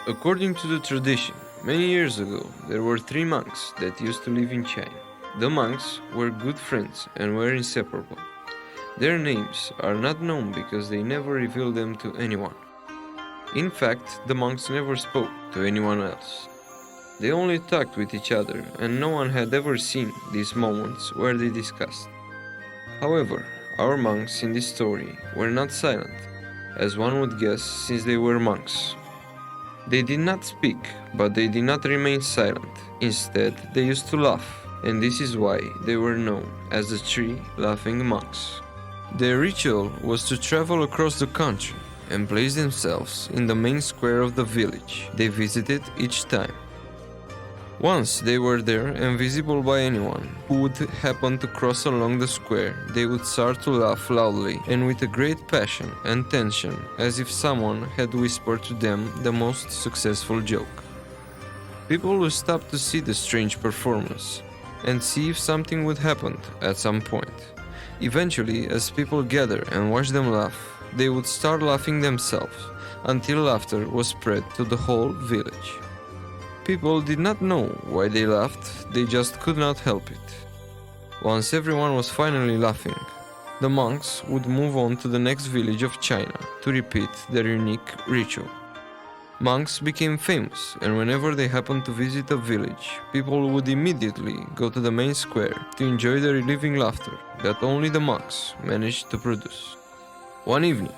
According to the tradition, many years ago there were three monks that used to live in China. The monks were good friends and were inseparable. Their names are not known because they never revealed them to anyone. In fact, the monks never spoke to anyone else. They only talked with each other, and no one had ever seen these moments where they discussed. However, our monks in this story were not silent, as one would guess since they were monks. They did not speak, but they did not remain silent. Instead, they used to laugh, and this is why they were known as the three laughing monks. Their ritual was to travel across the country and place themselves in the main square of the village they visited each time. Once they were there and visible by anyone who would happen to cross along the square, they would start to laugh loudly and with a great passion and tension, as if someone had whispered to them the most successful joke. People would stop to see the strange performance and see if something would happen at some point. Eventually, as people gather and watch them laugh, they would start laughing themselves until laughter was spread to the whole village. People did not know why they laughed, they just could not help it. Once everyone was finally laughing, the monks would move on to the next village of China to repeat their unique ritual. Monks became famous, and whenever they happened to visit a village, people would immediately go to the main square to enjoy the relieving laughter that only the monks managed to produce. One evening,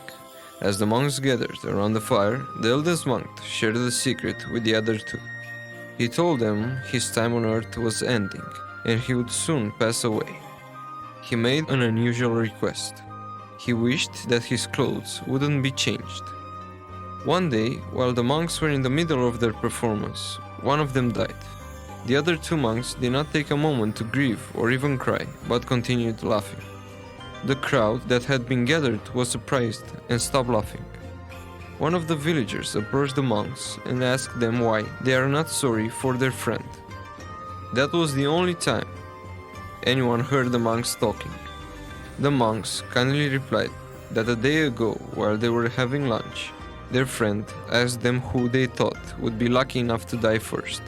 as the monks gathered around the fire, the eldest monk shared the secret with the other two. He told them his time on earth was ending and he would soon pass away. He made an unusual request. He wished that his clothes wouldn't be changed. One day, while the monks were in the middle of their performance, one of them died. The other two monks did not take a moment to grieve or even cry, but continued laughing. The crowd that had been gathered was surprised and stopped laughing. One of the villagers approached the monks and asked them why they are not sorry for their friend. That was the only time anyone heard the monks talking. The monks kindly replied that a day ago, while they were having lunch, their friend asked them who they thought would be lucky enough to die first.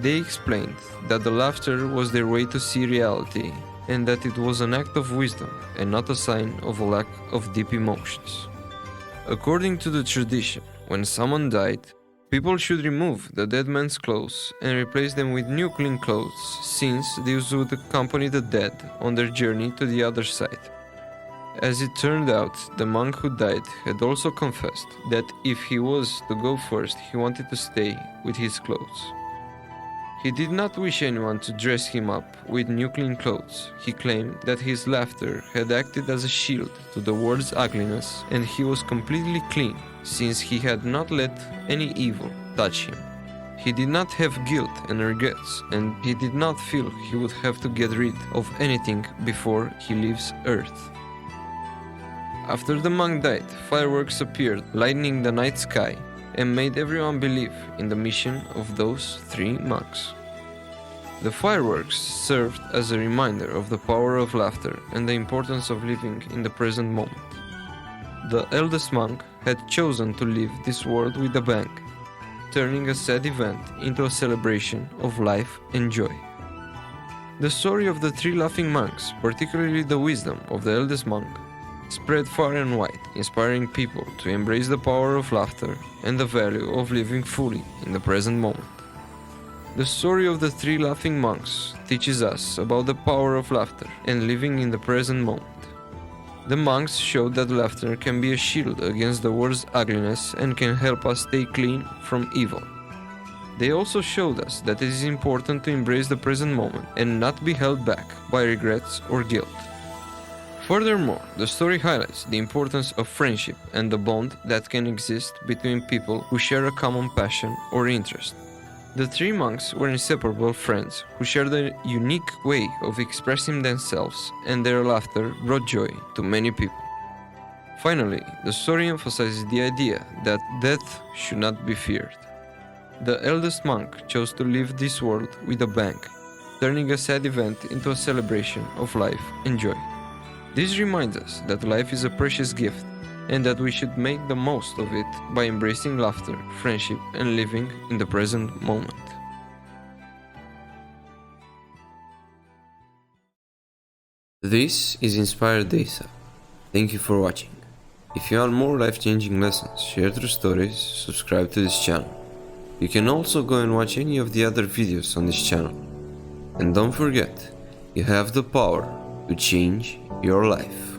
They explained that the laughter was their way to see reality and that it was an act of wisdom and not a sign of a lack of deep emotions. According to the tradition, when someone died, people should remove the dead man's clothes and replace them with new clean clothes, since these would accompany the dead on their journey to the other side. As it turned out, the monk who died had also confessed that if he was to go first, he wanted to stay with his clothes. He did not wish anyone to dress him up with new clean clothes. He claimed that his laughter had acted as a shield to the world's ugliness, and he was completely clean since he had not let any evil touch him. He did not have guilt and regrets, and he did not feel he would have to get rid of anything before he leaves Earth. After the monk died, fireworks appeared, lightening the night sky, and made everyone believe in the mission of those three monks. The fireworks served as a reminder of the power of laughter and the importance of living in the present moment. The eldest monk had chosen to leave this world with a bang, turning a sad event into a celebration of life and joy. The story of the three laughing monks, particularly the wisdom of the eldest monk, spread far and wide, inspiring people to embrace the power of laughter and the value of living fully in the present moment. The story of the three laughing monks teaches us about the power of laughter and living in the present moment. The monks showed that laughter can be a shield against the world's ugliness and can help us stay clean from evil. They also showed us that it is important to embrace the present moment and not be held back by regrets or guilt. Furthermore, the story highlights the importance of friendship and the bond that can exist between people who share a common passion or interest. The three monks were inseparable friends who shared a unique way of expressing themselves, and their laughter brought joy to many people. Finally, the story emphasizes the idea that death should not be feared. The eldest monk chose to leave this world with a bang, turning a sad event into a celebration of life and joy. This reminds us that life is a precious gift, and that we should make the most of it by embracing laughter, friendship, and living in the present moment. This is Inspired Data. Thank you for watching. If you want more life-changing lessons, share true stories, subscribe to this channel. You can also go and watch any of the other videos on this channel. And don't forget, you have the power to change your life.